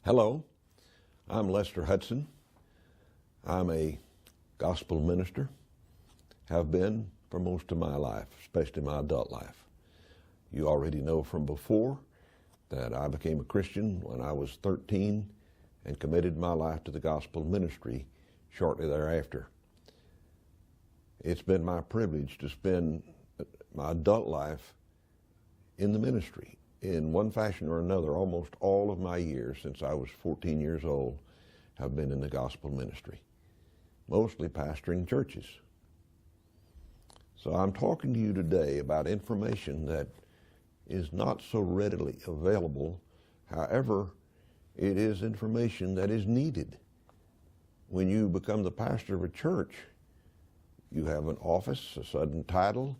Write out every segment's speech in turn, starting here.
Hello, I'm Lester Hudson. I'm a gospel minister, have been for most of my life, especially my adult life. You already know from before that I became a Christian when I was 13 and committed my life to the gospel ministry shortly thereafter. It's been my privilege to spend my adult life in the ministry in one fashion or another. Almost all of my years since I was 14 years old have been in the gospel ministry, mostly pastoring churches. So I'm talking to you today about information that is not so readily available. However, it is information that is needed. When you become the pastor of a church, you have an office, a sudden title,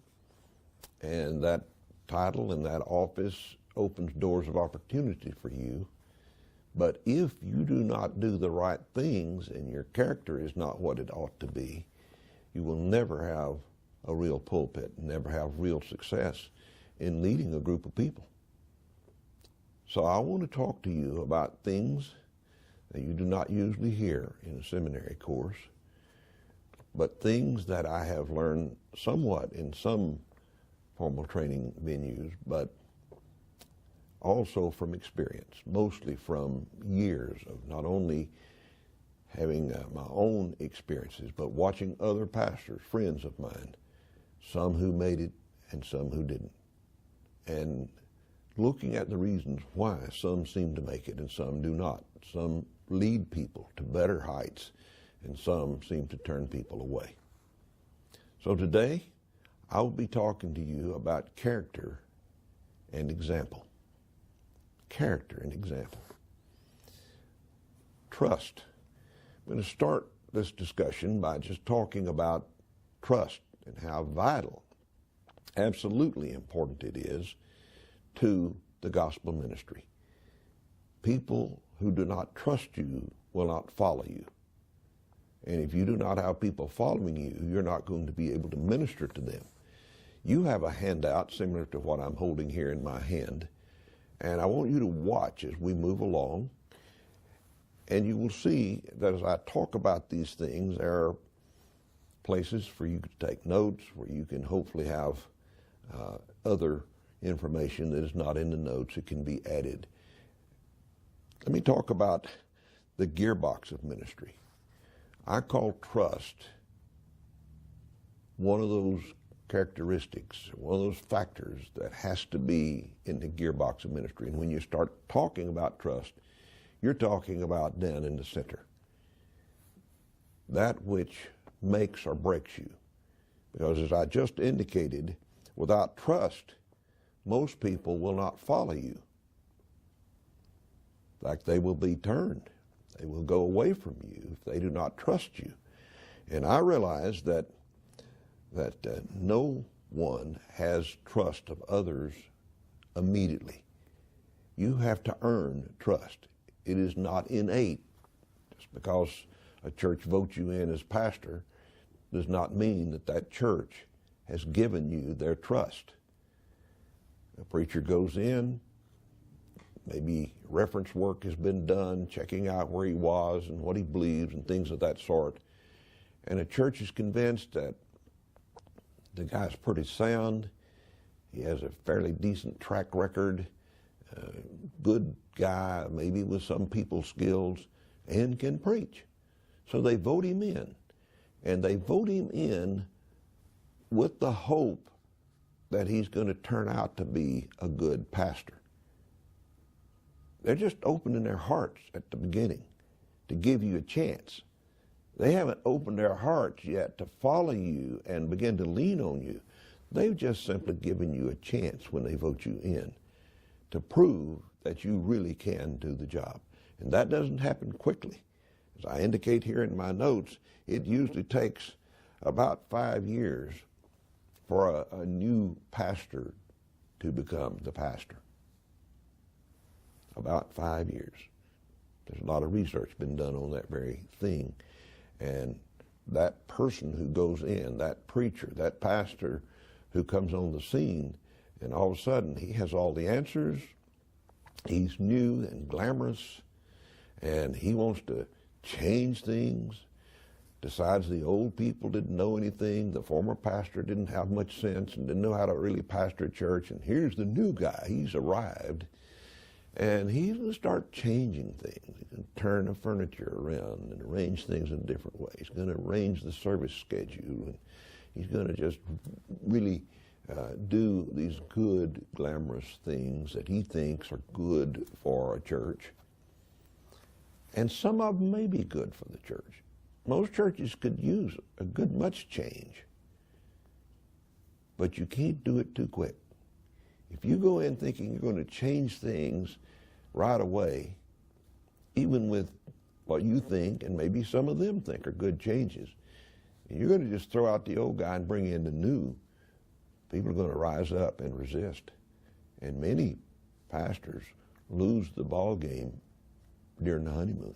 and that title and that office opens doors of opportunity for you. But if you do not do the right things and your character is not what it ought to be, you will never have a real pulpit, never have real success in leading a group of people. So I want to talk to you about things that you do not usually hear in a seminary course, but things that I have learned somewhat in some formal training venues, but also from experience, mostly from years of not only having my own experiences, but watching other pastors, friends of mine, some who made it and some who didn't, and looking at the reasons why some seem to make it and some do not. Some lead people to better heights and some seem to turn people away. So today, I will be talking to you about character and example. Character and example. Trust. I'm going to start this discussion by just talking about trust and how vital, absolutely important it is to the gospel ministry. People who do not trust you will not follow you. And if you do not have people following you, you're not going to be able to minister to them. You have a handout similar to what I'm holding here in my hand, and I want you to watch as we move along, and you will see that as I talk about these things, there are places for you to take notes where you can hopefully have other information that is not in the notes. It can be added. Let me talk about the gearbox of ministry. I call trust one of those characteristics, one of those factors that has to be in the gearbox of ministry. And when you start talking about trust, you're talking about down in the center. That which makes or breaks you. Because as I just indicated, without trust, most people will not follow you. In fact, they will be turned. They will go away from you if they do not trust you. And I realize that no one has trust of others immediately. You have to earn trust. It is not innate. Just because a church votes you in as pastor does not mean that that church has given you their trust. A preacher goes in, maybe reference work has been done, checking out where he was and what he believes and things of that sort. And a church is convinced that the guy's pretty sound, he has a fairly decent track record, good guy, maybe with some people skills, and can preach. So they vote him in. And they vote him in with the hope that he's going to turn out to be a good pastor. They're just opening their hearts at the beginning to give you a chance. They haven't opened their hearts yet to follow you and begin to lean on you. They've just simply given you a chance when they vote you in to prove that you really can do the job. And that doesn't happen quickly. As I indicate here in my notes, it usually takes about 5 years for a new pastor to become the pastor. About 5 years. There's a lot of research been done on that very thing. And that person who goes in, that preacher, that pastor who comes on the scene, and all of a sudden he has all the answers, he's new and glamorous, and he wants to change things, decides the old people didn't know anything, the former pastor didn't have much sense and didn't know how to really pastor a church, and here's the new guy, he's arrived, and he's going to start changing things. He's going to turn the furniture around and arrange things in different ways. He's going to arrange the service schedule, and he's going to just really do these good, glamorous things that he thinks are good for a church. And some of them may be good for the church. Most churches could use a good much change. But you can't do it too quick. If you go in thinking you're going to change things right away, even with what you think and maybe some of them think are good changes, and you're going to just throw out the old guy and bring in the new, people are going to rise up and resist. And many pastors lose the ball game during the honeymoon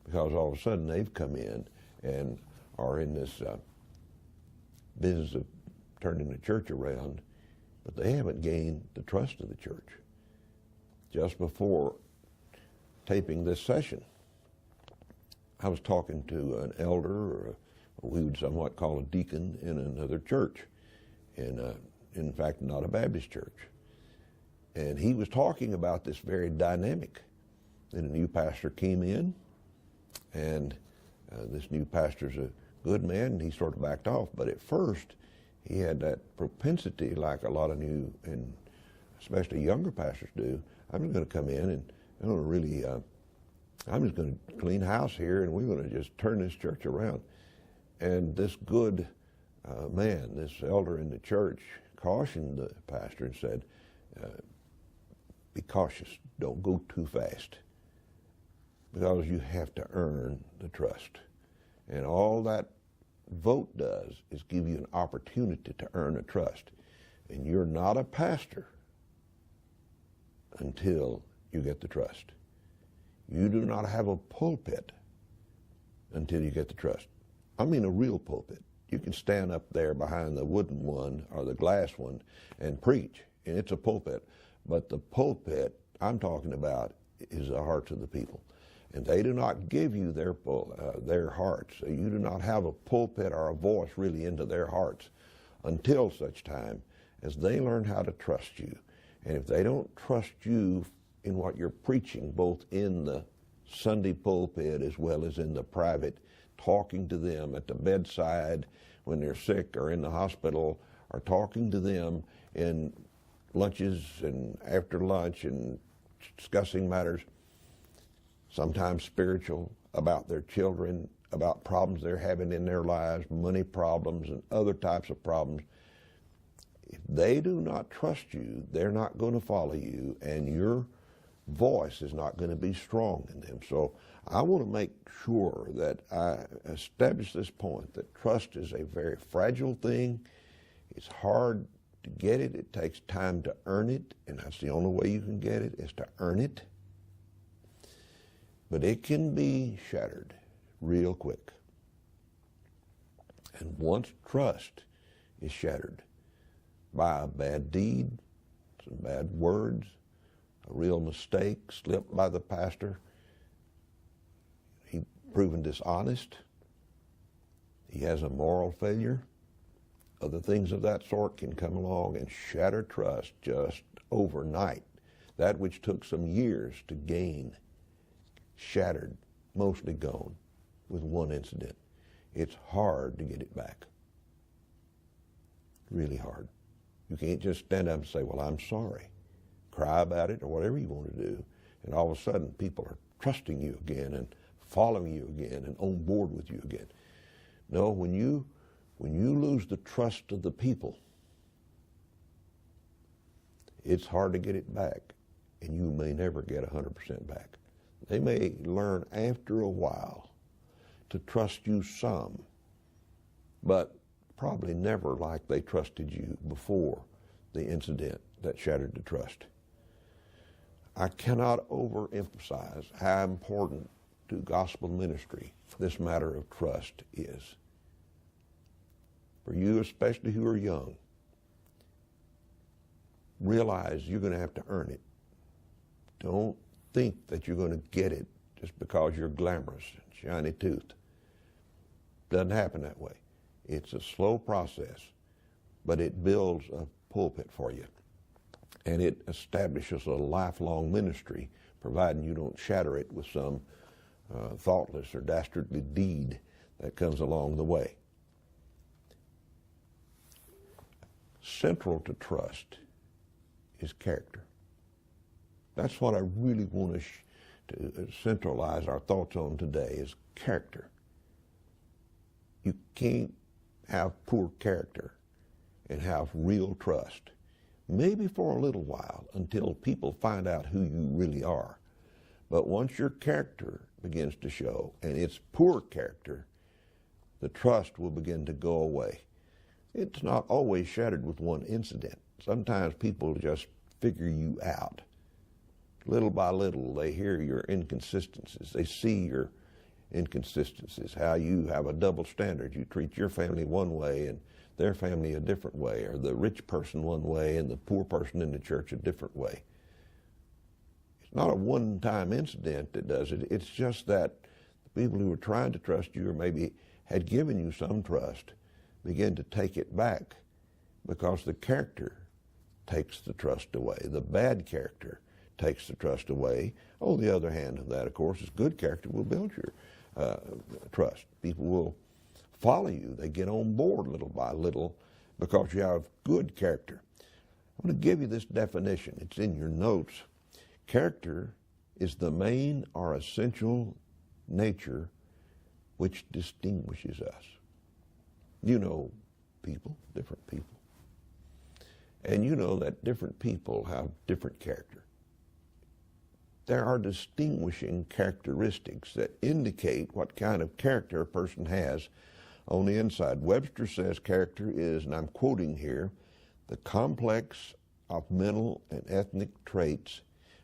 because all of a sudden they've come in and are in this business of turning the church around, but they haven't gained the trust of the church. Just before taping this session, I was talking to an elder, or we would somewhat call a deacon in another church, in fact, not a Baptist church. And he was talking about this very dynamic. And a new pastor came in, and this new pastor's a good man, and he sort of backed off. But at first, he had that propensity, like a lot of new, and especially younger pastors do. I'm just going to come in, and I'm going to really, I'm just going to clean house here, and we're going to just turn this church around. And this good man, this elder in the church, cautioned the pastor and said, be cautious, don't go too fast, because you have to earn the trust. And all that vote does is give you an opportunity to earn a trust. And you're not a pastor until you get the trust. You do not have a pulpit until you get the trust. I mean a real pulpit. You can stand up there behind the wooden one or the glass one and preach, and it's a pulpit. But the pulpit I'm talking about is the hearts of the people. And they do not give you their hearts. You do not have a pulpit or a voice really into their hearts until such time as they learn how to trust you. And if they don't trust you in what you're preaching, both in the Sunday pulpit as well as in the private, talking to them at the bedside when they're sick or in the hospital, or talking to them in lunches and after lunch and discussing matters, sometimes spiritual, about their children, about problems they're having in their lives, money problems and other types of problems. If they do not trust you, they're not going to follow you, and your voice is not going to be strong in them. So I want to make sure that I establish this point that trust is a very fragile thing. It's hard to get it. It takes time to earn it, and that's the only way you can get it, is to earn it. But it can be shattered real quick. And once trust is shattered by a bad deed, some bad words, a real mistake slipped by the pastor, he's proven dishonest, he has a moral failure, other things of that sort can come along and shatter trust just overnight. That which took some years to gain, shattered, mostly gone with one incident. It's hard to get it back. Really hard. You can't just stand up and say, well, I'm sorry. Cry about it or whatever you want to do, and all of a sudden people are trusting you again and following you again and on board with you again. No, when you lose the trust of the people, it's hard to get it back, and you may never get 100% back. They may learn after a while to trust you some, but probably never like they trusted you before the incident that shattered the trust. I cannot overemphasize how important to gospel ministry this matter of trust is. For you, especially who are young, realize you're going to have to earn it. Don't think that you're going to get it just because you're glamorous and shiny-toothed. Doesn't happen that way. It's a slow process, but it builds a pulpit for you. And it establishes a lifelong ministry, providing you don't shatter it with some thoughtless or dastardly deed that comes along the way. Central to trust is character. That's what I really want to centralize our thoughts on today, is character. You can't have poor character and have real trust. Maybe for a little while, until people find out who you really are. But once your character begins to show, and it's poor character, the trust will begin to go away. It's not always shattered with one incident. Sometimes people just figure you out. Little by little, they hear your inconsistencies. They see your inconsistencies, how you have a double standard. You treat your family one way and their family a different way, or the rich person one way and the poor person in the church a different way. It's not a one-time incident that does it. It's just that the people who were trying to trust you, or maybe had given you some trust, begin to take it back, because the character takes the trust away. The bad character takes the trust away. On the other hand of that, of course, is good character will build your trust. People will follow you. They get on board little by little because you have good character. I'm going to give you this definition. It's in your notes. Character is the main or essential nature which distinguishes us. You know people, different people. And you know that different people have different character. There are distinguishing characteristics that indicate what kind of character a person has on the inside. Webster says character is, and I'm quoting here, the complex of mental and ethnic traits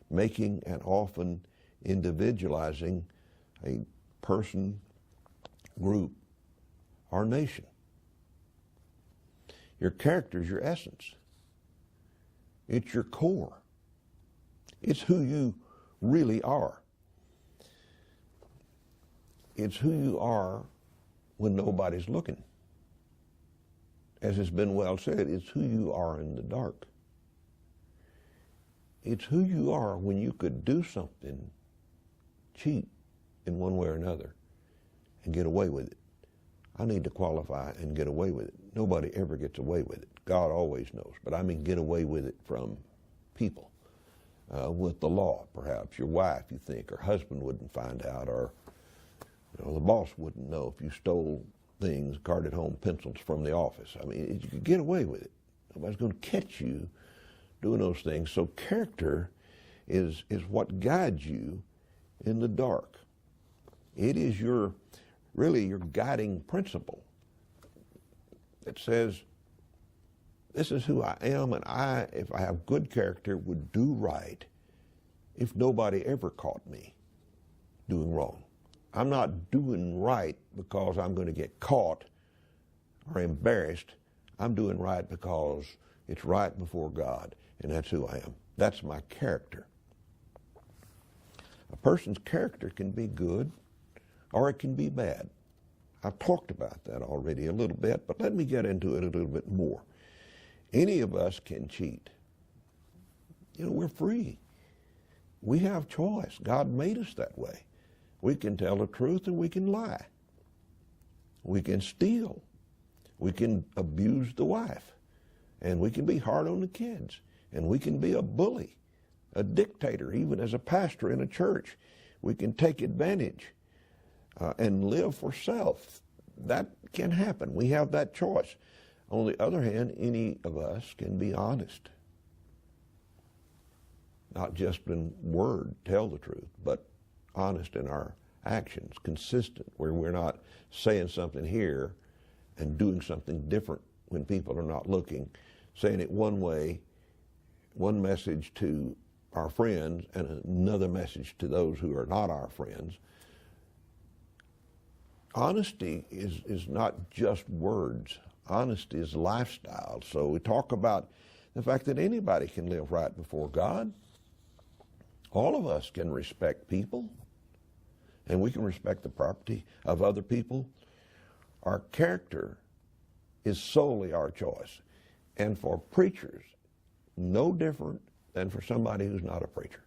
making and often individualizing a person, group, or nation. Your character is your essence. It's your core. It's who you really are. It's who you are when nobody's looking. As has been well said, it's who you are in the dark. It's who you are when you could do something, cheat in one way or another, and get away with it. I need to qualify and get away with it. Nobody ever gets away with it. God always knows. But I mean get away with it from people. With the law, perhaps. Your wife, you think, or husband wouldn't find out, or the boss wouldn't know if you stole things, carted home pencils from the office. I mean, you could get away with it. Nobody's going to catch you doing those things. So character is what guides you in the dark. It is really your guiding principle. It says, this is who I am, and I, if I have good character, would do right if nobody ever caught me doing wrong. I'm not doing right because I'm going to get caught or embarrassed. I'm doing right because it's right before God, and that's who I am. That's my character. A person's character can be good or it can be bad. I've talked about that already a little bit, but let me get into it a little bit more. Any of us can cheat. We're free. We have choice. God made us that way. We can tell the truth and we can lie. We can steal. We can abuse the wife. And we can be hard on the kids. And we can be a bully, a dictator, even as a pastor in a church. We can take advantage and live for self. That can happen. We have that choice. On the other hand, any of us can be honest. Not just in word, tell the truth, but honest in our actions, consistent, where we're not saying something here and doing something different when people are not looking, saying it one way, one message to our friends and another message to those who are not our friends. Honesty is not just words. Honesty is lifestyle. So we talk about the fact that anybody can live right before God. All of us can respect people. and we can respect the property of other people. Our character is solely our choice. And for preachers, no different than for somebody who's not a preacher.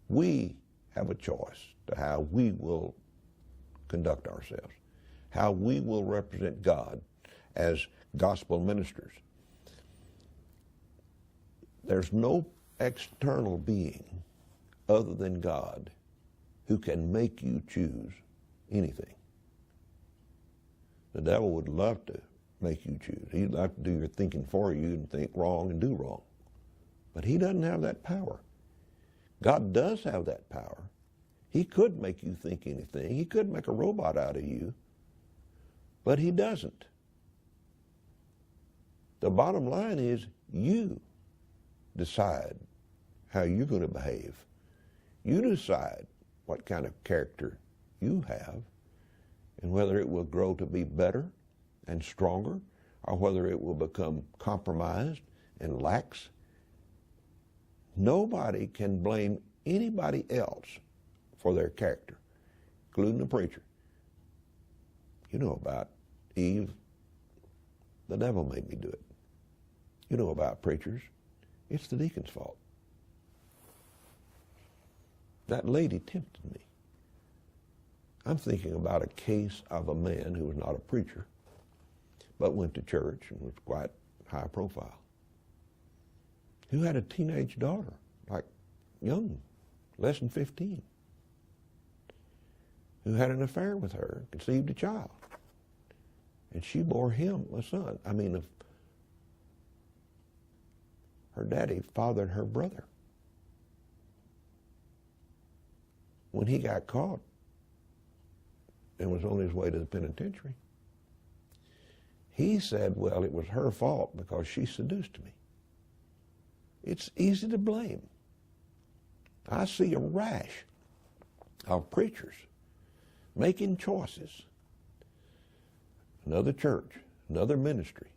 We have a choice to how we will conduct ourselves, how we will represent God as gospel ministers. There's no external being other than God who can make you choose anything. The devil would love to make you choose. He'd like to do your thinking for you and think wrong and do wrong. But he doesn't have that power. God does have that power. He could make you think anything. He could make a robot out of you, but he doesn't. The bottom line is you decide how you're going to behave. You decide what kind of character you have and whether it will grow to be better and stronger or whether it will become compromised and lax. Nobody can blame anybody else for their character, including the preacher. You know about Eve. The devil made me do it. You know about preachers. It's the deacon's fault. That lady tempted me. I'm thinking about a case of a man who was not a preacher, but went to church and was quite high profile, who had a teenage daughter, like young, less than 15, who had an affair with her, conceived a child, and she bore him a son. I mean, her daddy fathered her brother. When he got caught and was on his way to the penitentiary, he said, well, it was her fault because she seduced me. It's easy to blame. I see a rash of preachers making choices. Another church, another ministry.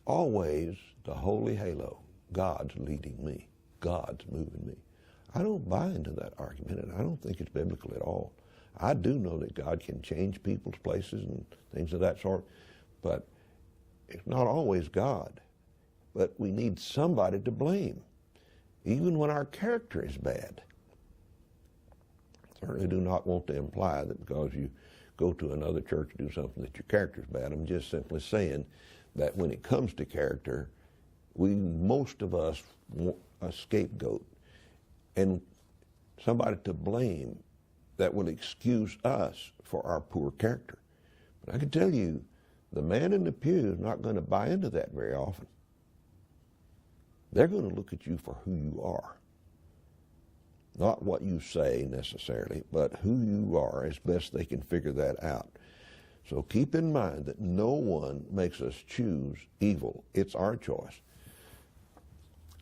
Always the holy halo. God's leading me. God's moving me. I don't buy into that argument, and I don't think it's biblical at all. I do know that God can change people's places and things of that sort, but it's not always God. But we need somebody to blame, even when our character is bad. Certainly do not want to imply that because you go to another church and do something that your character is bad. I'm just simply saying that when it comes to character, most of us want a scapegoat and somebody to blame that will excuse us for our poor character. But I can tell you, the man in the pew is not going to buy into that very often. They're going to look at you for who you are. Not what you say necessarily, but who you are as best they can figure that out. So keep in mind that no one makes us choose evil. It's our choice.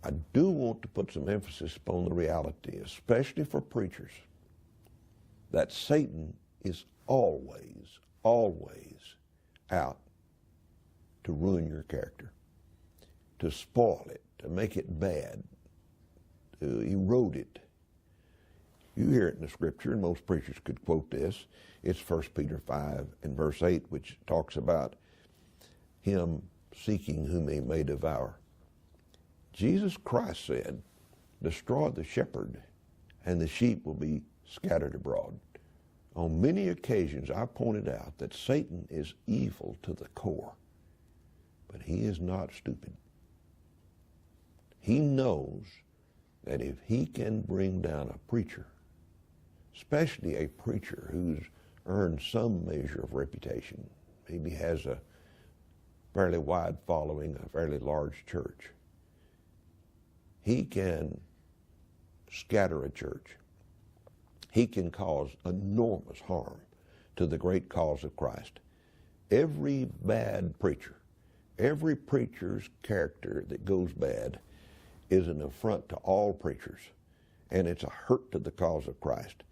I do want to put some emphasis upon the reality, especially for preachers, that Satan is always, always out to ruin your character, to spoil it, to make it bad, to erode it. You hear it in the scripture, and most preachers could quote this. It's 1 Peter 5 and verse 8, which talks about him seeking whom he may devour. Jesus Christ said, destroy the shepherd, and the sheep will be scattered abroad. On many occasions, I pointed out that Satan is evil to the core, but he is not stupid. He knows that if he can bring down a preacher, especially a preacher who's earned some measure of reputation, maybe has a fairly wide following, a fairly large church, he can scatter a church. He can cause enormous harm to the great cause of Christ. Every bad preacher, every preacher's character that goes bad is an affront to all preachers, and it's a hurt to the cause of Christ.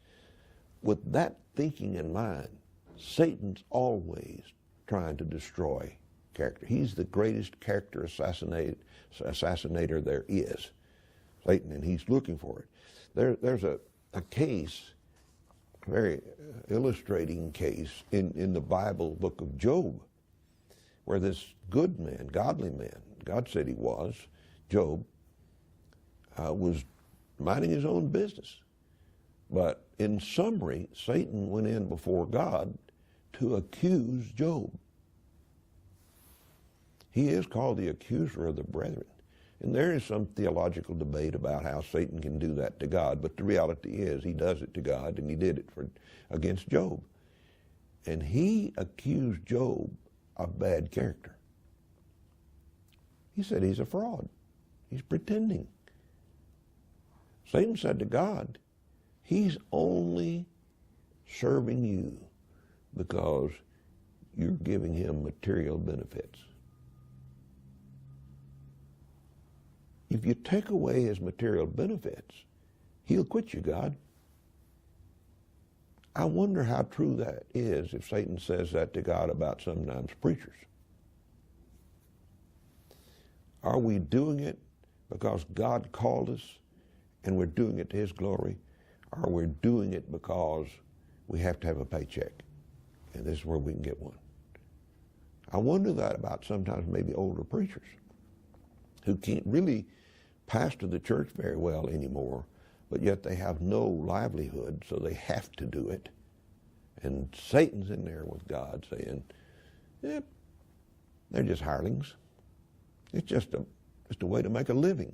With that thinking in mind, Satan's always trying to destroy character. He's the greatest character assassinator there is, Satan, and he's looking for it. There's a case very illustrating case in the Bible book of Job, where this good man, godly man, God said he was, Job, was minding his own business. But in summary, Satan went in before God to accuse Job. He is called the accuser of the brethren. And there is some theological debate about how Satan can do that to God, but the reality is he does it to God, and he did it against Job. And he accused Job of bad character. He said he's a fraud. He's pretending. Satan said to God, he's only serving you because you're giving him material benefits. If you take away his material benefits, he'll quit you, God. I wonder how true that is if Satan says that to God about sometimes preachers. Are we doing it because God called us and we're doing it to his glory? Or we're doing it because we have to have a paycheck and this is where we can get one? I wonder that about sometimes maybe older preachers who can't really pastor the church very well anymore, but yet they have no livelihood, so they have to do it. And Satan's in there with God saying, they're just hirelings. It's just a way to make a living.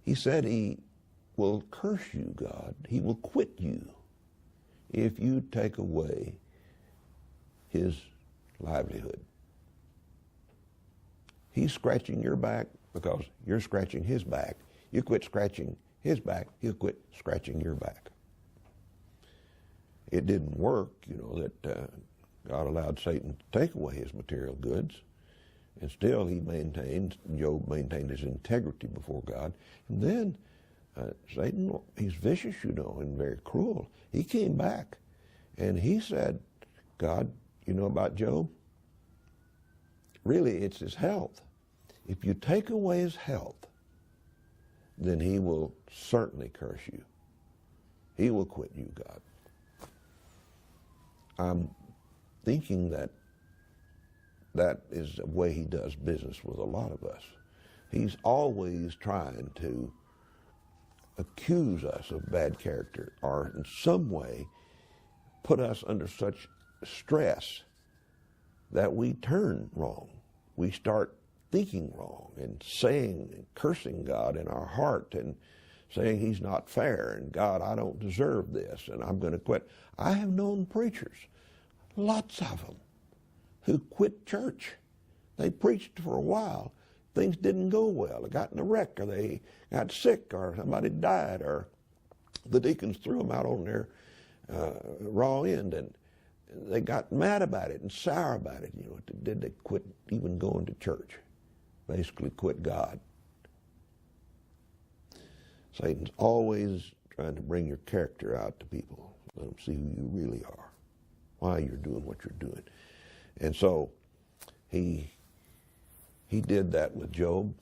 He said he will curse you, God. He will quit you if you take away his livelihood. He's scratching your back because you're scratching his back. You quit scratching his back, he'll quit scratching your back. It didn't work, that God allowed Satan to take away his material goods. And still Job maintained his integrity before God. And then Satan, he's vicious, and very cruel. He came back and he said, God, you know about Job? Really, it's his health. If you take away his health, then he will certainly curse you. He will quit you, God. I'm thinking that is the way he does business with a lot of us. He's always trying to accuse us of bad character or in some way put us under such stress that we turn wrong. We start thinking wrong and saying and cursing God in our heart and saying he's not fair and God, I don't deserve this and I'm going to quit. I have known preachers, lots of them, who quit church. They preached for a while. Things didn't go well. They got in a wreck or they got sick or somebody died or the deacons threw them out on their raw end and they got mad about it and sour about it. What they did, they quit even going to church. Basically quit God. Satan's always trying to bring your character out to people. Let them see who you really are, why you're doing what you're doing. And so he did that with Job.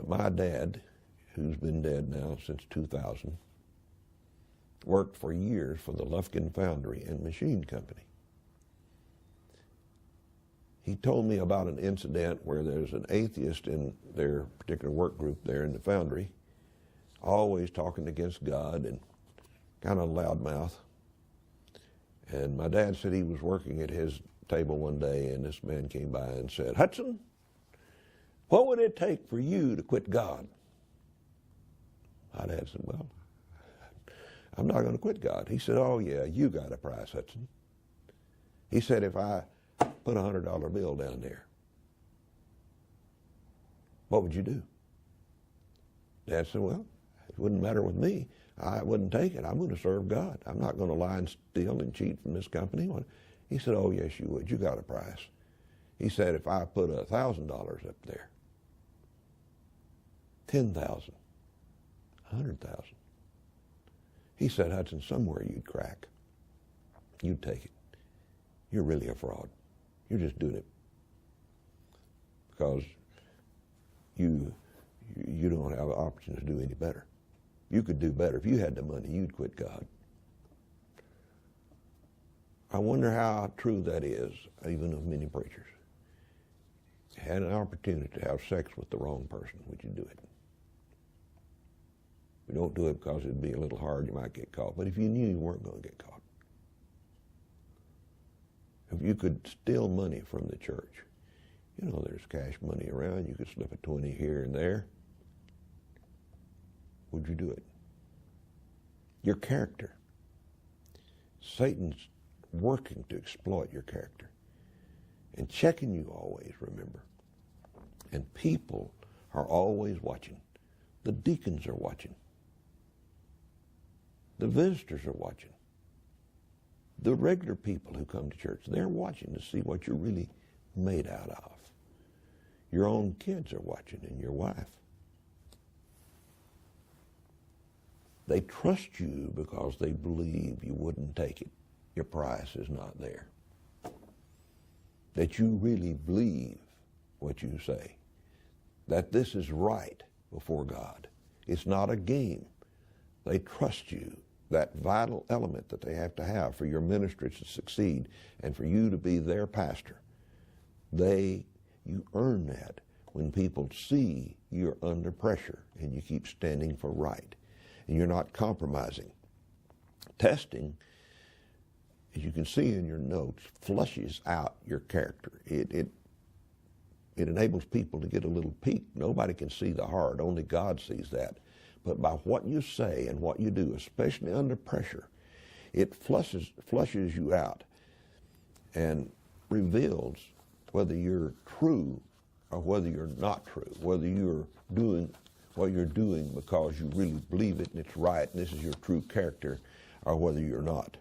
My dad, who's been dead now since 2000, worked for years for the Lufkin Foundry and Machine Company. He told me about an incident where there's an atheist in their particular work group there in the foundry, always talking against God and kind of loudmouth. And my dad said he was working at his table one day and this man came by and said, Hudson, what would it take for you to quit God? My dad said, well, I'm not going to quit God. He said, oh yeah, you got a price, Hudson. He said, if I put a $100 bill down there, what would you do? Dad said, well, it wouldn't matter with me. I wouldn't take it. I'm going to serve God. I'm not going to lie and steal and cheat from this company. He said, oh, yes, you would. You got a price. He said, if I put $1,000 up there, 10,000, 100,000. He said, Hudson, somewhere you'd crack. You'd take it. You're really a fraud. You're just doing it because you don't have an opportunity to do any better. You could do better. If you had the money, you'd quit God. I wonder how true that is, even of many preachers. Had an opportunity to have sex with the wrong person, would you do it? You don't do it because it'd be a little hard, you might get caught. But if you knew you weren't going to get caught, if you could steal money from the church, you know there's cash money around, you could slip a 20 here and there, would you do it? Your character. Satan's working to exploit your character and checking you always, remember. And people are always watching. The deacons are watching. The visitors are watching. The regular people who come to church, they're watching to see what you're really made out of. Your own kids are watching, and your wife. They trust you because they believe you wouldn't take it. Your price is not there. That you really believe what you say. That this is right before God. It's not a game. They trust you. That vital element that they have to have for your ministry to succeed and for you to be their pastor. You earn that when people see you're under pressure and you keep standing for right and you're not compromising. Testing, as you can see in your notes, flushes out your character. It enables people to get a little peek. Nobody can see the heart. Only God sees that. But by what you say and what you do, especially under pressure, it flushes you out and reveals whether you're true or whether you're not true, whether you're doing what you're doing because you really believe it and it's right and this is your true character, or whether you're not.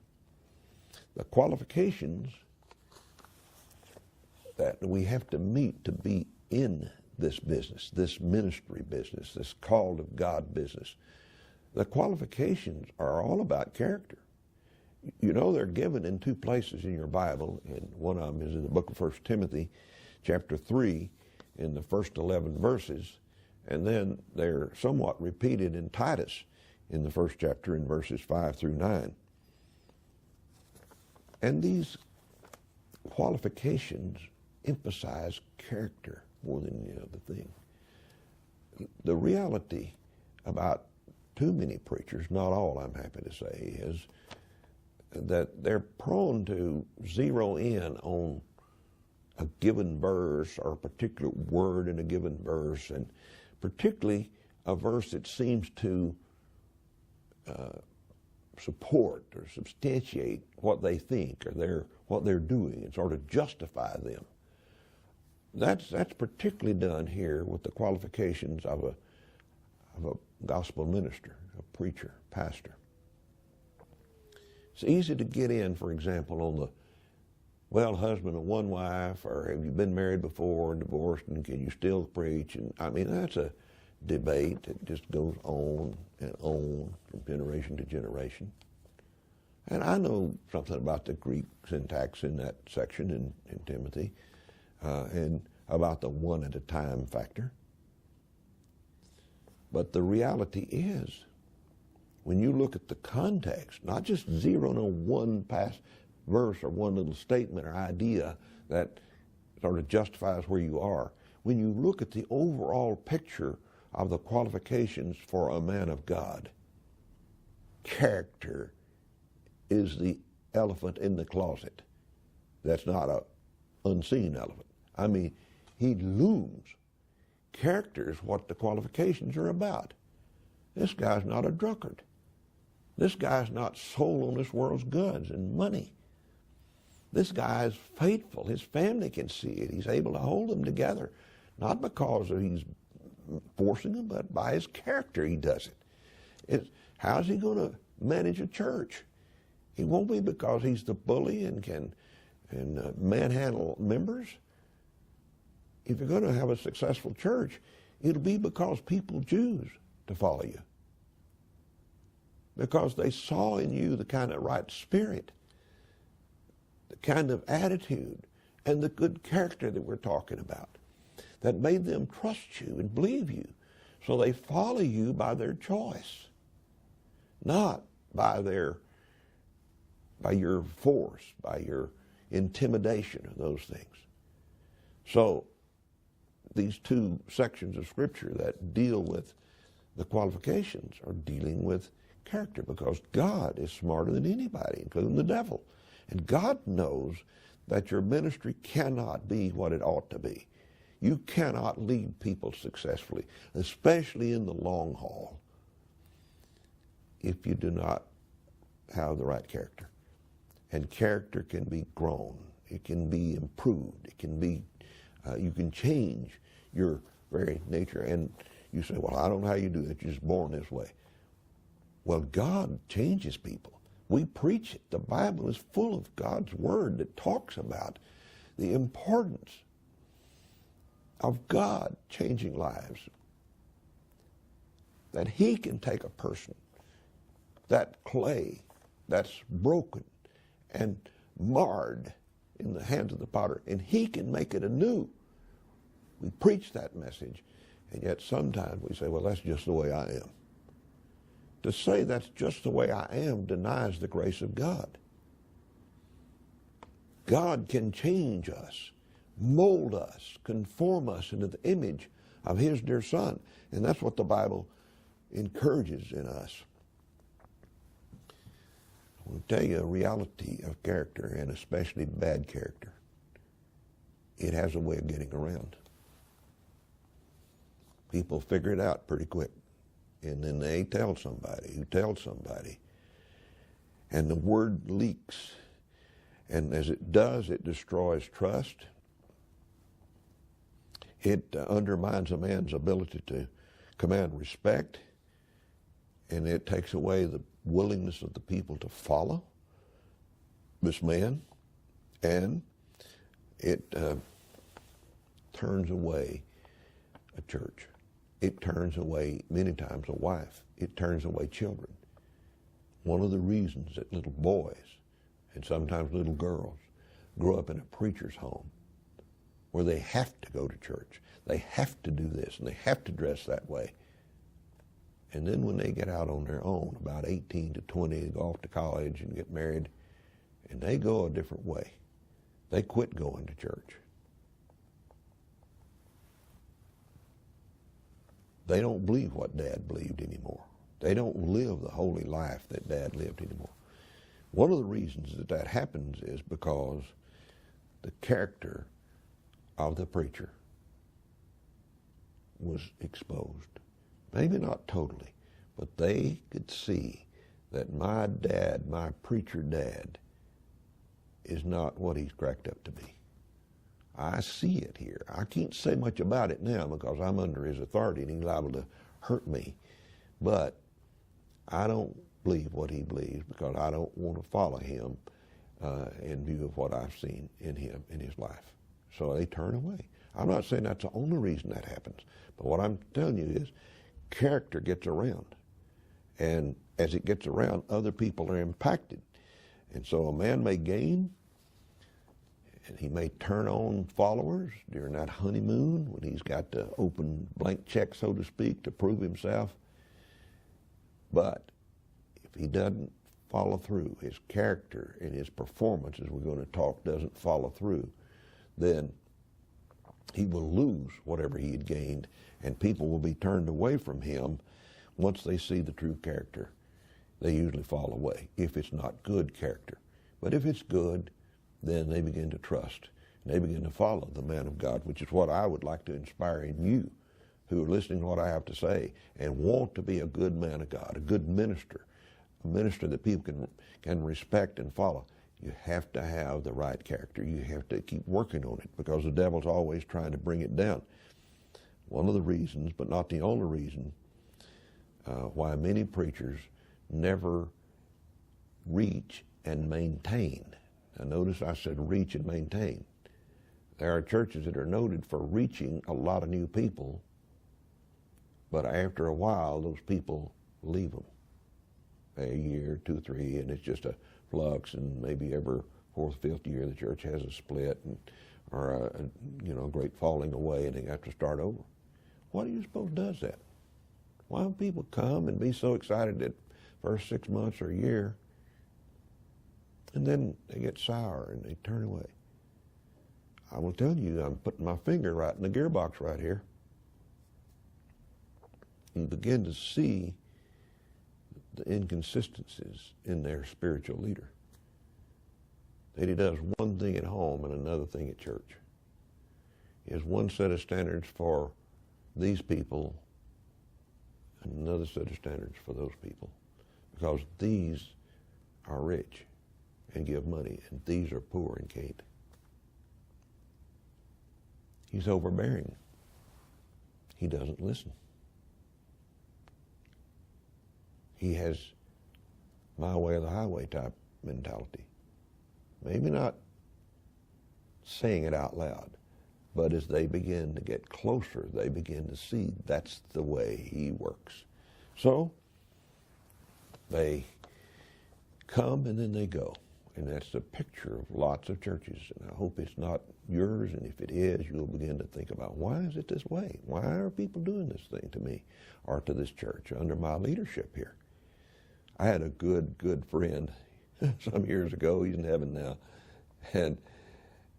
The qualifications that we have to meet to be in this business, this ministry business, this called of God business, the qualifications are all about character. You know they're given in two places in your Bible, and one of them is in the book of 1 Timothy, chapter 3, in the first 11 verses, and then they're somewhat repeated in Titus in the first chapter in verses 5 through 9. And these qualifications emphasize character more than any other thing. The reality about too many preachers, not all I'm happy to say, is that they're prone to zero in on a given verse or a particular word in a given verse, and particularly a verse that seems to support or substantiate what they think or what they're doing and sort of justify them. That's particularly done here with the qualifications of a gospel minister, a preacher, pastor. It's easy to get in, for example, on the husband of one wife, or have you been married before and divorced, and can you still preach? And I mean, that's a debate that just goes on and on from generation to generation. And I know something about the Greek syntax in that section in Timothy, and about the one at a time factor. But the reality is, when you look at the context, not just zeroing on one past verse or one little statement or idea that sort of justifies where you are, when you look at the overall picture of the qualifications for a man of God, character is the elephant in the closet. That's not an unseen elephant. I mean, he looms. Character is what the qualifications are about. This guy's not a drunkard. This guy's not sold on this world's goods and money. This guy is faithful. His family can see it. He's able to hold them together, not because he's forcing them, but by his character he does it. How's he going to manage a church? He won't be because he's the bully and can manhandle members. If you're going to have a successful church, it'll be because people choose to follow you. Because they saw in you the kind of right spirit, the kind of attitude, and the good character that we're talking about that made them trust you and believe you. So they follow you by their choice. not by your force, by your intimidation of those things. So these two sections of Scripture that deal with the qualifications are dealing with character, because God is smarter than anybody, including the devil. And God knows that your ministry cannot be what it ought to be. You cannot lead people successfully, especially in the long haul, if you do not have the right character. And character can be grown. It can be improved. It can be, you can change your very nature. And you say, well, I don't know how you do that. You're just born this way. Well, God changes people. We preach it. The Bible is full of God's Word that talks about the importance of God changing lives. That He can take a person, that clay that's broken and marred in the hands of the potter, and He can make it anew. We preach that message, and yet sometimes we say, well, that's just the way I am. To say that's just the way I am denies the grace of God. God can change us, mold us, conform us into the image of His dear Son. And that's what the Bible encourages in us. I want to tell you a reality of character, and especially bad character. It has a way of getting around. People figure it out pretty quick. And then they tell somebody who tells somebody. And the word leaks. And as it does, it destroys trust. It undermines a man's ability to command respect. And it takes away the willingness of the people to follow this man. And it turns away a church. It turns away, many times, a wife. It turns away children. One of the reasons that little boys, and sometimes little girls, grow up in a preacher's home where they have to go to church, they have to do this, and they have to dress that way. And then when they get out on their own, about 18 to 20, they go off to college and get married, and they go a different way. They quit going to church. They don't believe what Dad believed anymore. They don't live the holy life that Dad lived anymore. One of the reasons that that happens is because the character of the preacher was exposed. Maybe not totally, but they could see that my dad, my preacher dad, is not what he's cracked up to be. I see it here. I can't say much about it now because I'm under his authority and he's liable to hurt me. But I don't believe what he believes because I don't want to follow him in view of what I've seen in him, in his life. So they turn away. I'm not saying that's the only reason that happens. But what I'm telling you is character gets around. And as it gets around, other people are impacted. And so a man may gain, and he may turn on followers during that honeymoon when he's got to open blank check, so to speak, to prove himself. But if he doesn't follow through, his character and his performance, as we're going to talk, doesn't follow through, then he will lose whatever he had gained, and people will be turned away from him once they see the true character. They usually fall away if it's not good character. But if it's good, then they begin to trust. And they begin to follow the man of God, which is what I would like to inspire in you who are listening to what I have to say and want to be a good man of God, a good minister, a minister that people can respect and follow. You have to have the right character. You have to keep working on it because the devil's always trying to bring it down. One of the reasons, but not the only reason, why many preachers never reach and maintain. Now notice I said reach and maintain. There are churches that are noted for reaching a lot of new people, but after a while those people leave them. A year, 2, 3, and it's just a flux, and maybe every 4th, 5th year the church has a split or a great falling away, and they have to start over. What do you suppose does that? Why do people come and be so excited that first 6 months or a year, and then they get sour and they turn away. I will tell you, I'm putting my finger right in the gearbox right here. You begin to see the inconsistencies in their spiritual leader. That he does one thing at home and another thing at church. He has one set of standards for these people and another set of standards for those people, because these are rich and give money, and these are poor and can't. He's overbearing. He doesn't listen. He has my way or the highway type mentality. Maybe not saying it out loud, but as they begin to get closer, they begin to see that's the way he works. So they come and then they go. And that's the picture of lots of churches. And I hope it's not yours, and if it is, you'll begin to think about, why is it this way? Why are people doing this thing to me or to this church under my leadership here? I had a good friend some years ago. He's in heaven now. And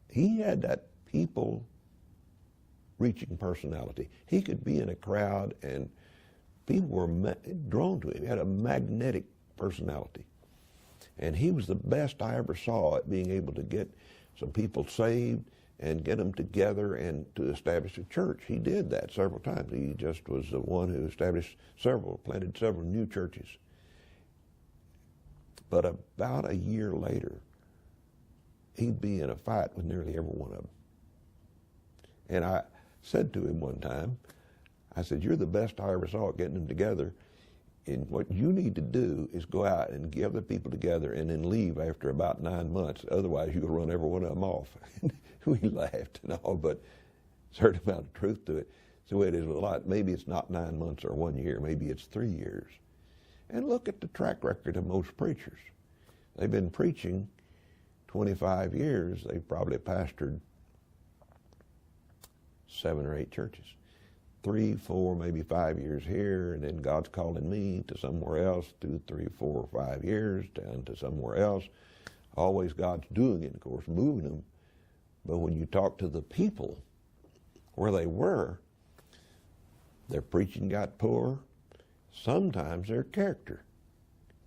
he had that people-reaching personality. He could be in a crowd and people were drawn to him. He had a magnetic personality. And he was the best I ever saw at being able to get some people saved and get them together and to establish a church. He did that several times. He just was the one who planted several new churches. But about a year later, he'd be in a fight with nearly every one of them. And I said to him one time, I said, you're the best I ever saw at getting them together. And what you need to do is go out and get the people together and then leave after about 9 months. Otherwise, you'll run every one of them off. We laughed and all, but there's a certain amount of truth to it. So it is a lot. Maybe it's not 9 months or 1 year. Maybe it's 3 years. And look at the track record of most preachers. They've been preaching 25 years. They've probably pastored 7 or 8 churches. 3, 4, maybe 5 years here, and then God's calling me to somewhere else, 2, 3, 4, 5 years, down to somewhere else. Always God's doing it, of course, moving them. But when you talk to the people where they were, their preaching got poor. Sometimes their character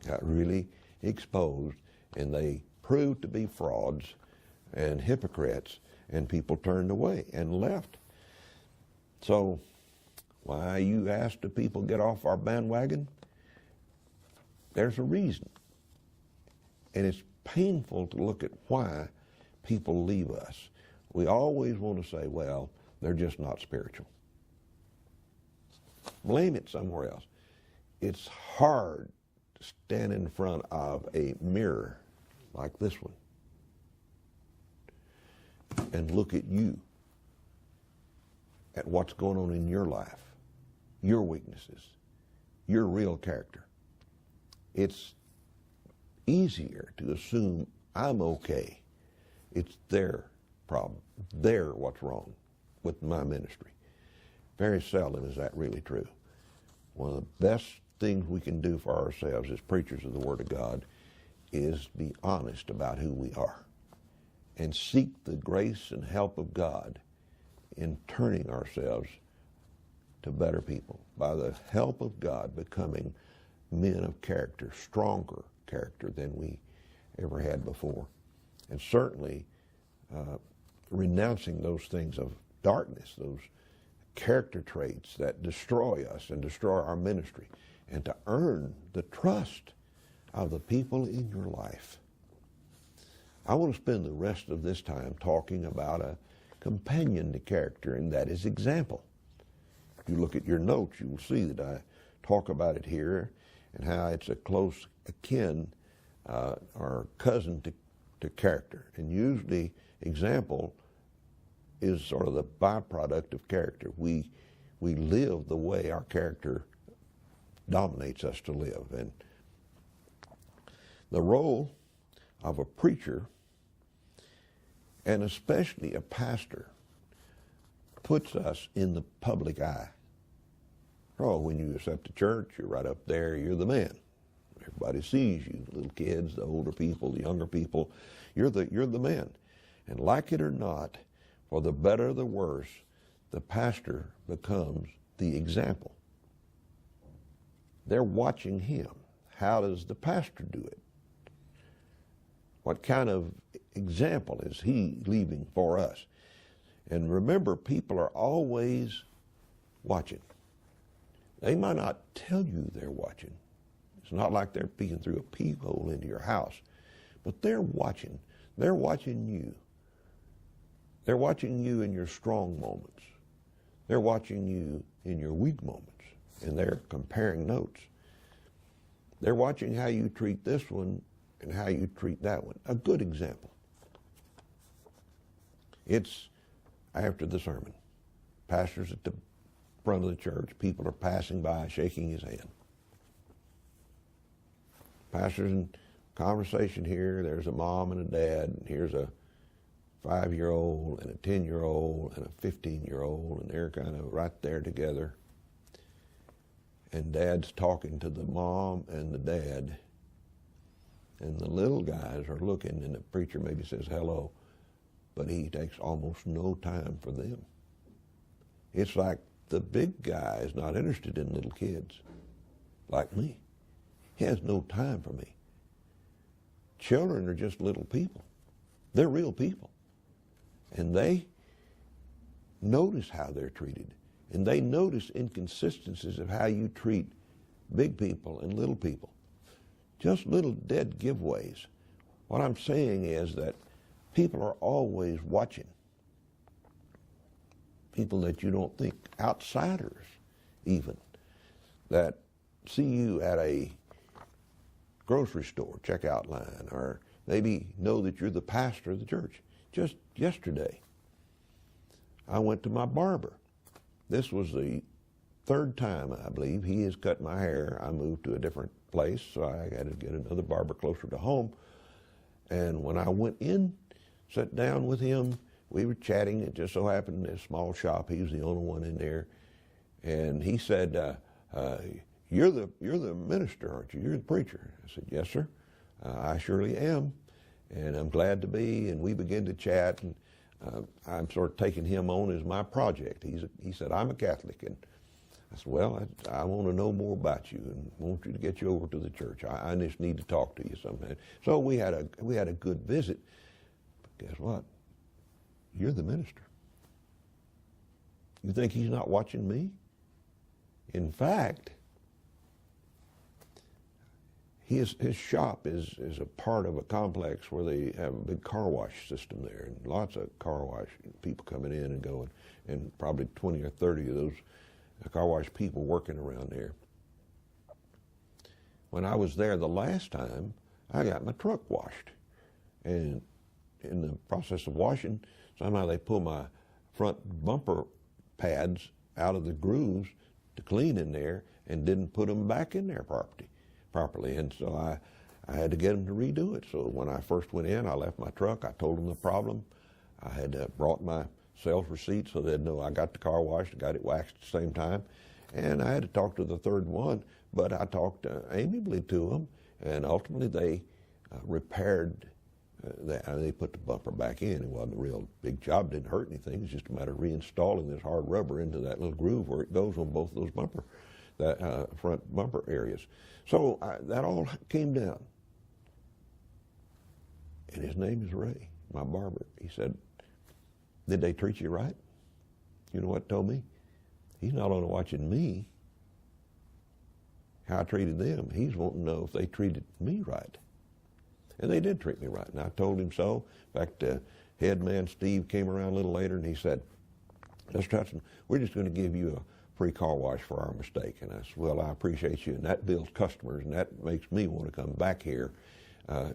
got really exposed, and they proved to be frauds and hypocrites, and people turned away and left. So, why you ask the people get off our bandwagon? There's a reason. And it's painful to look at why people leave us. We always want to say, well, they're just not spiritual. Blame it somewhere else. It's hard to stand in front of a mirror like this one and look at you, at what's going on in your life, your weaknesses, your real character. It's easier to assume I'm okay. It's their problem. They're what's wrong with my ministry. Very seldom is that really true. One of the best things we can do for ourselves as preachers of the Word of God is be honest about who we are and seek the grace and help of God in turning ourselves to better people, by the help of God becoming men of character, stronger character than we ever had before. And certainly renouncing those things of darkness, those character traits that destroy us and destroy our ministry, and to earn the trust of the people in your life. I want to spend the rest of this time talking about a companion to character, and that is example. If you look at your notes, you will see that I talk about it here and how it's a close akin or cousin to character. And usually example is sort of the byproduct of character. We live the way our character dominates us to live. And the role of a preacher, and especially a pastor, puts us in the public eye. Oh, when you accept the church, you're right up there, you're the man. Everybody sees you, the little kids, the older people, the younger people. You're the man. And like it or not, for the better or the worse, the pastor becomes the example. They're watching him. How does the pastor do it? What kind of example is he leaving for us? And remember, people are always watching. They might not tell you they're watching. It's not like they're peeking through a peephole into your house, but they're watching. They're watching you. They're watching you in your strong moments. They're watching you in your weak moments, and they're comparing notes. They're watching how you treat this one and how you treat that one. A good example. It's after the sermon. Pastor's at the front of the church. People are passing by, shaking his hand. Pastor's in conversation here. There's a mom and a dad, and here's a 5-year-old and a 10-year-old and a 15-year-old, and they're kind of right there together. And Dad's talking to the mom and the dad, and the little guys are looking, and the preacher maybe says hello, but he takes almost no time for them. It's like the big guy is not interested in little kids like me. He has no time for me. Children are just little people. They're real people. And they notice how they're treated. And they notice inconsistencies of how you treat big people and little people. Just little dead giveaways. What I'm saying is that people are always watching. People that you don't think, outsiders even, that see you at a grocery store checkout line, or maybe know that you're the pastor of the church. Just yesterday, I went to my barber. This was the third time, I believe, he has cut my hair. I moved to a different place, so I had to get another barber closer to home. And when I went in, sat down with him, we were chatting. It just so happened in a small shop, he was the only one in there. And he said, you're the minister, aren't you? You're the preacher. I said, yes, sir. I surely am. And I'm glad to be. And we began to chat. And I'm sort of taking him on as my project. He said, I'm a Catholic. And I said, well, I want to know more about you and want you to get you over to the church. I just need to talk to you sometime. So we had a good visit. But guess what? You're the minister. You think he's not watching me? In fact, his shop is a part of a complex where they have a big car wash system there, and lots of car wash people coming in and going, and probably 20 or 30 of those car wash people working around there. When I was there the last time, I got my truck washed, and in the process of washing, somehow they pull my front bumper pads out of the grooves to clean in there and didn't put them back in there properly. And so I had to get them to redo it. So when I first went in, I left my truck. I told them the problem. I had brought my sales receipt so they'd know I got the car washed, got it waxed at the same time. And I had to talk to the third one, but I talked amiably to them, and ultimately they repaired they put the bumper back in. It wasn't a real big job, didn't hurt anything. It's just a matter of reinstalling this hard rubber into that little groove where it goes on both of those front bumper areas. So that all came down. And his name is Ray, my barber. He said, did they treat you right? You know what he told me? He's not only watching me, how I treated them. He's wanting to know if they treated me right. And they did treat me right, and I told him so. In fact, head man Steve came around a little later, and he said, Mr. Hudson, we're just going to give you a free car wash for our mistake. And I said, well, I appreciate you, and that builds customers, and that makes me want to come back here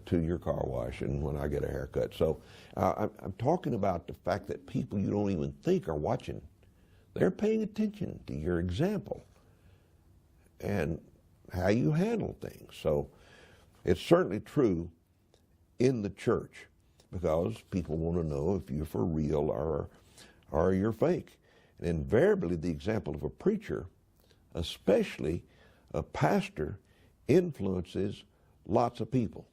to your car wash and when I get a haircut. So I'm talking about the fact that people you don't even think are watching, they're paying attention to your example and how you handle things. So it's certainly true in the church, because people want to know if you're for real or you're fake. And invariably the example of a preacher, especially a pastor, influences lots of people.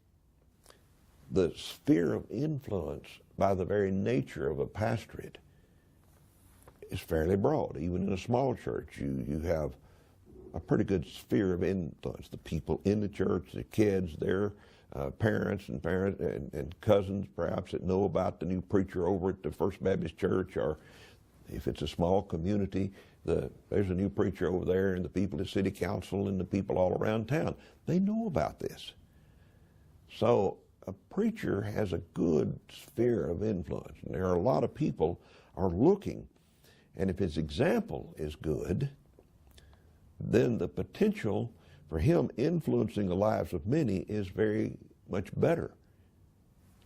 The sphere of influence, by the very nature of a pastorate, is fairly broad. Even in a small church, you have a pretty good sphere of influence. The people in the church, the kids, their parents and cousins perhaps that know about the new preacher over at the First Baptist Church, or if it's a small community, there's a new preacher over there, and the people at city council and the people all around town, they know about this. So a preacher has a good sphere of influence, and there are a lot of people are looking, and if his example is good, then the potential for him influencing the lives of many is very much better.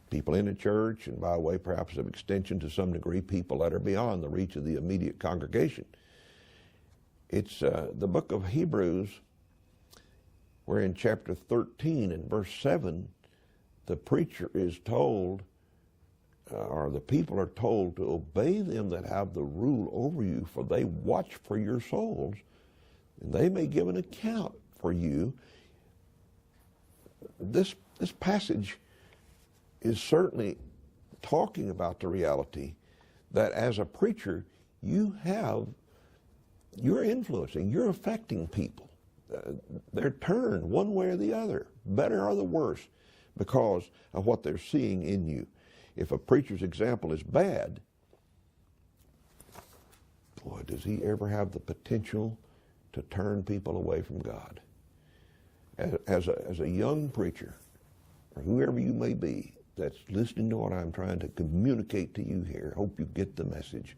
People in the church, and by way perhaps of extension to some degree, people that are beyond the reach of the immediate congregation. It's the book of Hebrews, where in chapter 13 and verse 7, the preacher is told, or the people are told, to obey them that have the rule over you, for they watch for your souls, and they may give an account for you. This passage is certainly talking about the reality that as a preacher, you're influencing, you're affecting people. They're turned one way or the other, better or the worse, because of what they're seeing in you. If a preacher's example is bad, boy, does he ever have the potential to turn people away from God. As a young preacher, or whoever you may be that's listening to what I'm trying to communicate to you here, hope you get the message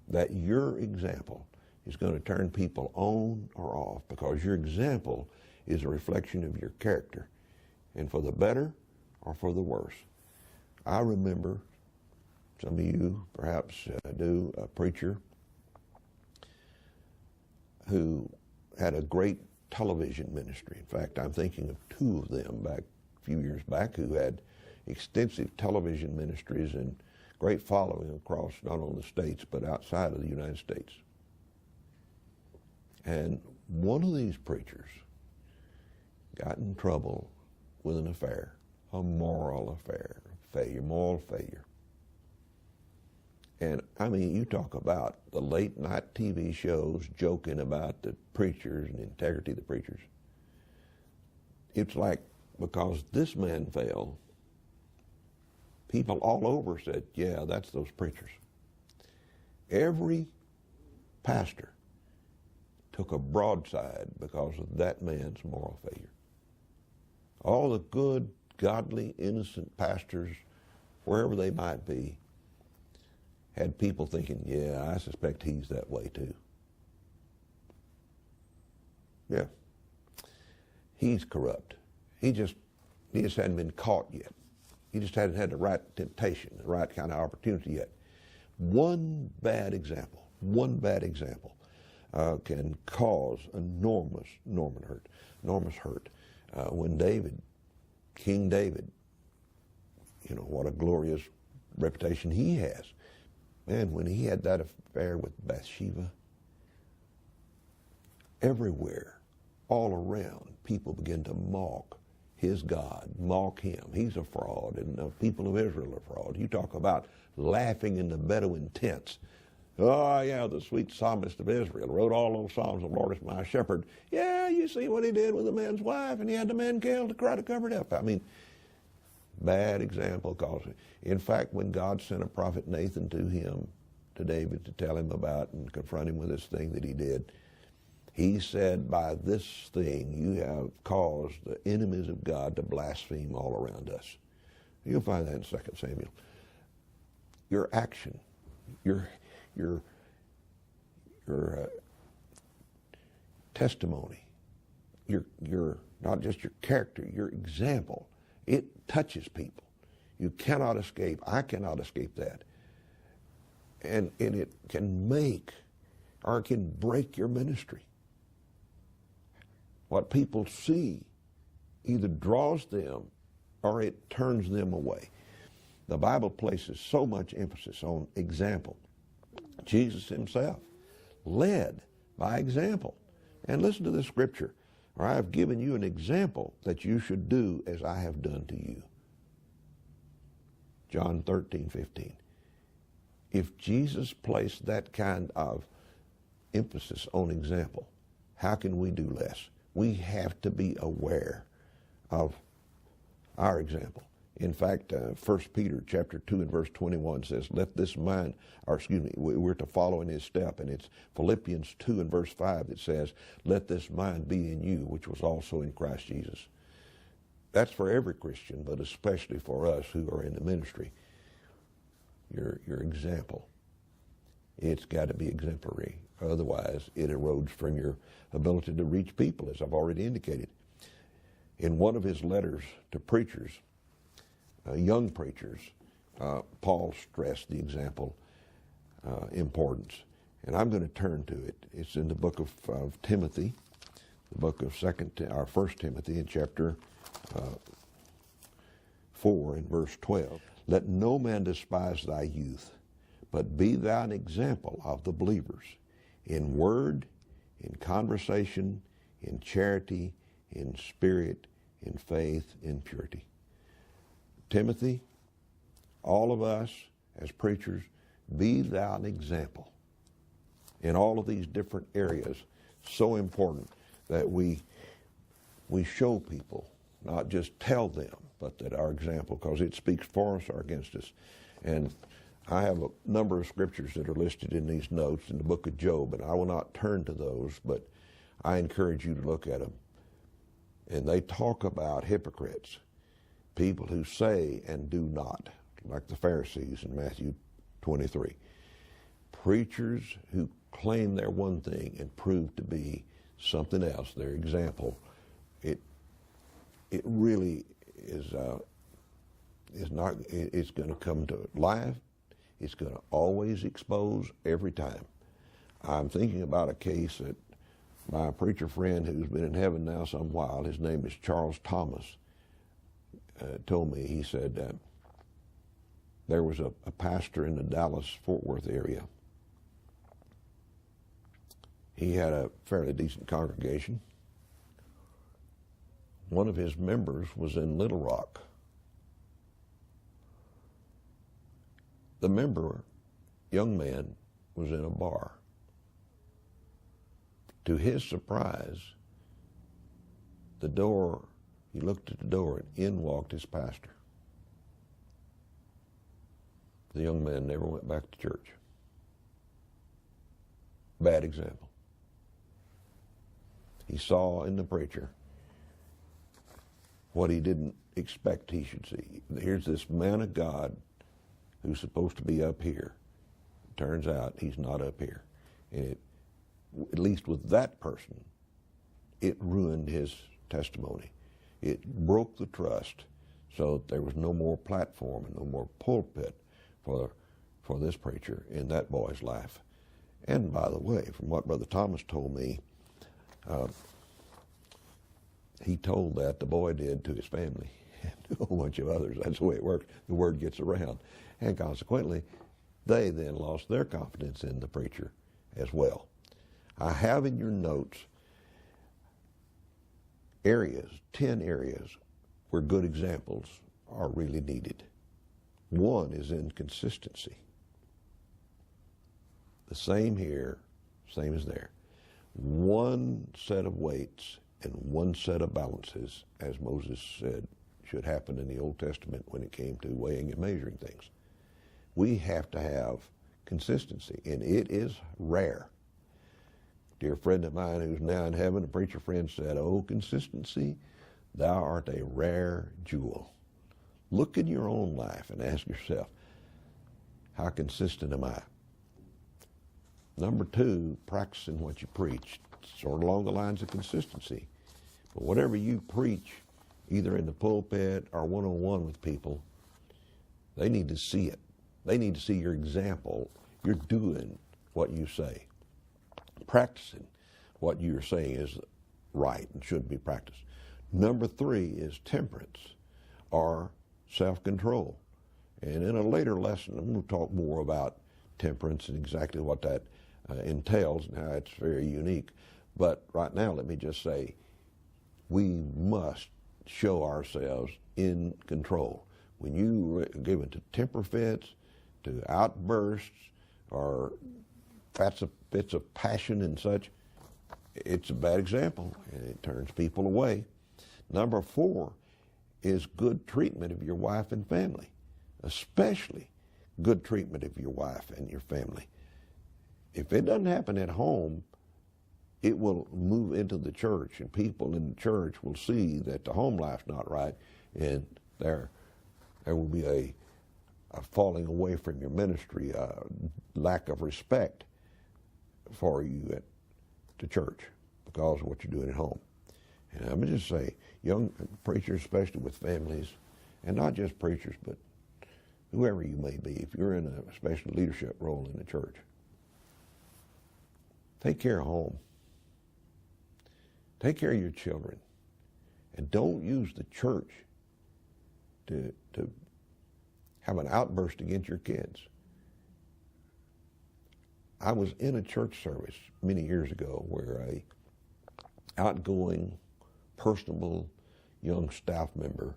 that your example is going to turn people on or off, because your example is a reflection of your character, and for the better or for the worse. I remember, some of you perhaps do, a preacher who had a great television ministry. In fact, I'm thinking of two of them back a few years back who had extensive television ministries and great following across not only the States but outside of the United States. And one of these preachers got in trouble with an affair, a moral affair, moral failure. And I mean, you talk about the late night TV shows joking about the preachers and the integrity of the preachers. It's like, because this man fell, people all over said, yeah, that's those preachers. Every pastor took a broadside because of that man's moral failure. All the good, godly, innocent pastors, wherever they might be, had people thinking, yeah, I suspect he's that way too. Yeah. He's corrupt. He just hadn't been caught yet. He just hadn't had the right temptation, the right kind of opportunity yet. One bad example can cause enormous hurt. When King David, you know, what a glorious reputation he has. Man, when he had that affair with Bathsheba, everywhere, all around, people began to mock his God, mock him. He's a fraud, and the people of Israel are fraud. You talk about laughing in the Bedouin tents. Oh, yeah, the sweet psalmist of Israel wrote all those songs, the Lord is my shepherd. Yeah, you see what he did with the man's wife, and he had the man killed to try to cover it up. I mean, bad example, because in fact, when God sent a prophet Nathan to David, to tell him about and confront him with this thing that he did, he said, by this thing you have caused the enemies of God to blaspheme all around us. You'll find that in 2 Samuel. Your action, your testimony, your not just your character, your example, it touches people. You cannot escape. I cannot escape that. And it can make or it can break your ministry. What people see either draws them or it turns them away. The Bible places so much emphasis on example. Jesus himself led by example. And listen to this scripture. or I have given you an example that you should do as I have done to you. John 13:15. If Jesus placed that kind of emphasis on example, how can we do less? We have to be aware of our example. In fact, 1 Peter chapter 2 and verse 21 says, let this mind, we're to follow in his step. And it's Philippians 2 and verse 5 that says, let this mind be in you, which was also in Christ Jesus. That's for every Christian, but especially for us who are in the ministry. Your example, it's got to be exemplary. Otherwise, it erodes from your ability to reach people, as I've already indicated. In one of his letters to preachers, young preachers, Paul stressed the example importance. And I'm going to turn to it. It's in the book of Timothy, the book of 1 Timothy in chapter 4 and verse 12. Let no man despise thy youth, but be thou an example of the believers in word, in conversation, in charity, in spirit, in faith, in purity. Timothy, all of us as preachers, be thou an example in all of these different areas. So important that we show people, not just tell them, but that our example, because it speaks for us or against us. And I have a number of scriptures that are listed in these notes in the book of Job, and I will not turn to those, but I encourage you to look at them. And they talk about hypocrites, people who say and do not, like the Pharisees in Matthew 23. Preachers who claim they're one thing and prove to be something else, their example. It really is not. It's going to come to life. It's going to always expose every time. I'm thinking about a case that my preacher friend who's been in heaven now some while, his name is Charles Thomas, told me. He said there was a pastor in the Dallas-Fort Worth area. He had a fairly decent congregation. One of his members was in Little Rock. The member, young man, was in a bar. To his surprise, he looked at the door, and in walked his pastor. The young man never went back to church. Bad example. He saw in the preacher what he didn't expect he should see. Here's this man of God who's supposed to be up here. Turns out he's not up here. And at least with that person, it ruined his testimony. It broke the trust so that there was no more platform and no more pulpit for this preacher in that boy's life. And by the way, from what Brother Thomas told me, he told that, the boy did, to his family and to a whole bunch of others. That's the way it works. The word gets around. And consequently, they then lost their confidence in the preacher as well. I have in your notes 10 areas where good examples are really needed. One is inconsistency. The same here, same as there. One set of weights and one set of balances, as Moses said, should happen in the Old Testament when it came to weighing and measuring things. We have to have consistency, and it is rare. A dear friend of mine who's now in heaven, a preacher friend, said, "Oh, consistency, thou art a rare jewel." Look in your own life and ask yourself, how consistent am I? Number two, practicing what you preach, sort of along the lines of consistency. But whatever you preach, either in the pulpit or one-on-one with people, they need to see it. They need to see your example. You're doing what you say. Practicing what you're saying is right and should be practiced. Number three is temperance or self-control. And in a later lesson, I'm going to talk more about temperance and exactly what that entails and how it's very unique. But right now, let me just say, we must show ourselves in control. When you give it to temper fits, to outbursts, or fits of passion and such, it's a bad example, and it turns people away. Number 4 is good treatment of your wife and family, especially good treatment of your wife and your family. If it doesn't happen at home, it will move into the church, and people in the church will see that the home life's not right, and there will be a falling away from your ministry, a lack of respect for you at the church because of what you're doing at home. And let me just say, young preachers, especially with families, and not just preachers, but whoever you may be, if you're in a special leadership role in the church, take care of home. Take care of your children. And don't use the church to have an outburst against your kids. I was in a church service many years ago where a outgoing, personable young staff member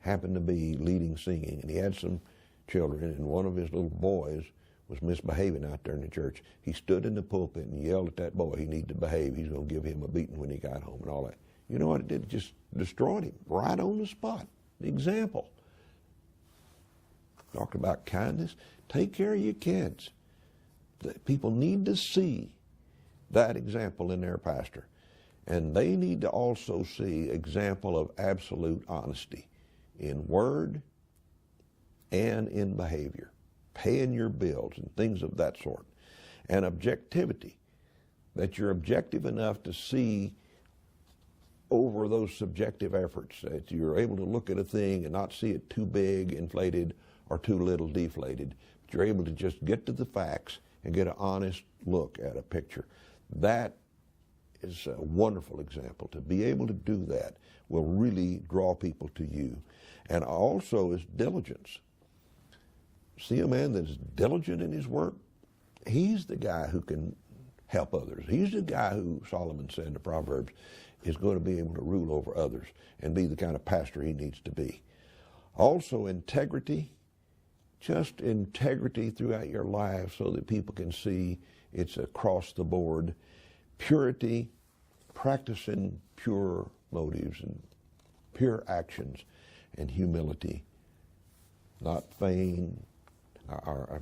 happened to be leading singing, and he had some children, and one of his little boys was misbehaving out there in the church. He stood in the pulpit and yelled at that boy he needed to behave. He's going to give him a beating when he got home and all that. You know what it did? It just destroyed him right on the spot. The example. Talk about kindness. Take care of your kids. People need to see that example in their pastor. And they need to also see example of absolute honesty in word and in behavior, paying your bills and things of that sort. And objectivity, that you're objective enough to see over those subjective efforts, that you're able to look at a thing and not see it too big, inflated, or too little deflated, but you're able to just get to the facts and get an honest look at a picture. That is a wonderful example. To be able to do that will really draw people to you. And also is diligence. See a man that is diligent in his work, he's the guy who can help others. He's the guy who, Solomon said in the Proverbs, is going to be able to rule over others and be the kind of pastor he needs to be. Also integrity, just integrity throughout your life so that people can see it's across the board. Purity, practicing pure motives and pure actions, and humility, not vain or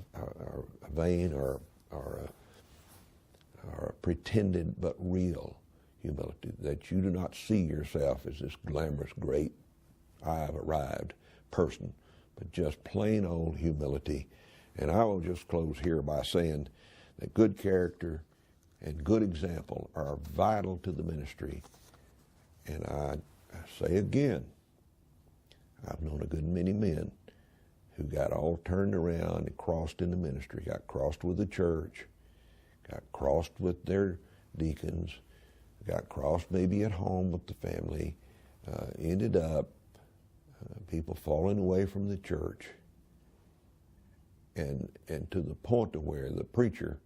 pretended but real humility, that you do not see yourself as this glamorous, great, I've arrived person, but just plain old humility. And I will just close here by saying that good character and good example are vital to the ministry. And I say again, I've known a good many men who got all turned around and crossed in the ministry, got crossed with the church, got crossed with their deacons, got crossed maybe at home with the family, ended up people falling away from the church, and to the point to where the preacher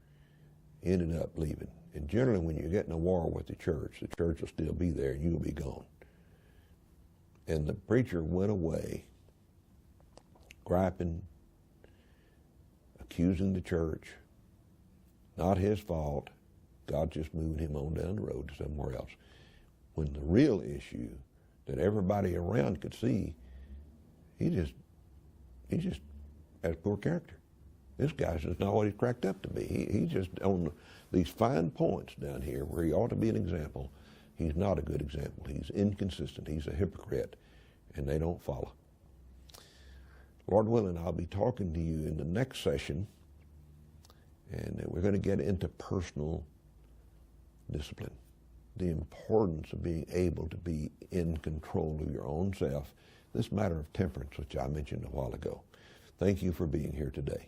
ended up leaving. And generally when you get in a war with the church will still be there and you'll be gone. And the preacher went away griping, accusing the church, not his fault, God just moved him on down the road to somewhere else. When the real issue that everybody around could see, he just has poor character. This guy's just not what he's cracked up to be. He just on these fine points down here where he ought to be an example, he's not a good example. He's inconsistent. He's a hypocrite, and they don't follow. Lord willing, I'll be talking to you in the next session, and we're going to get into personal discipline, the importance of being able to be in control of your own self, this matter of temperance, which I mentioned a while ago. Thank you for being here today.